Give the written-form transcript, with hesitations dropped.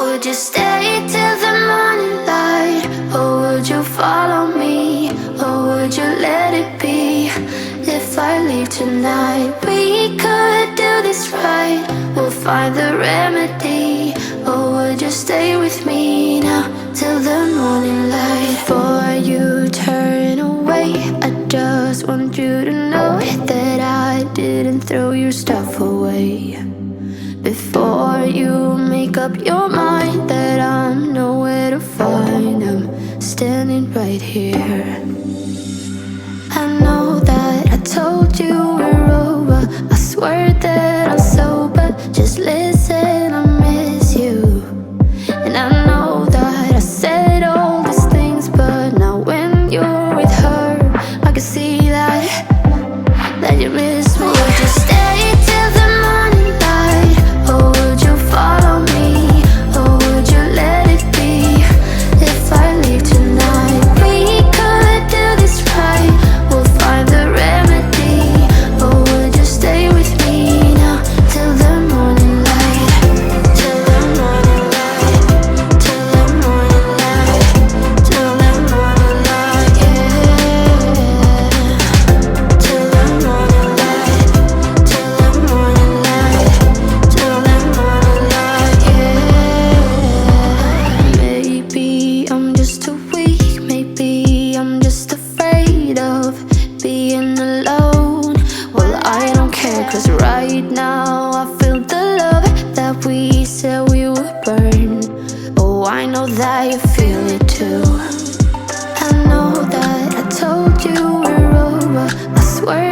would you stay till the morning light? Or would you follow me? Or would you let it be? If I leave tonight, we could do this right. We'll find the remedy. Or would you stay with me now till the morning light? Before you turn away, I just want you to know that I didn't throw your stuff away. Before you make up your mind that I'm nowhere to find, I'm standing right here. I know that I told you we're over. I swear that I'm sober. Just listen, I miss you. And I know that I said all these things, but now when you're with her, I can see that you miss me. Would you stay till the morning light? Or would you follow me? Or would you let it be? If I leave tonight, we could do this right. We'll find the remedy. Or would you stay with me now till the morning light? Till the morning light. Till the morning light. Till the morning light, yeah. Till the morning light. Till the morning light. Till the morning light, yeah. Maybe I'm just too weak. Maybe I'm just afraid of being alone. Well, I don't care, 'cause right now I feel the love that we said we would burn. Oh, I know that you feel it too. I know that I told you we're over. I swear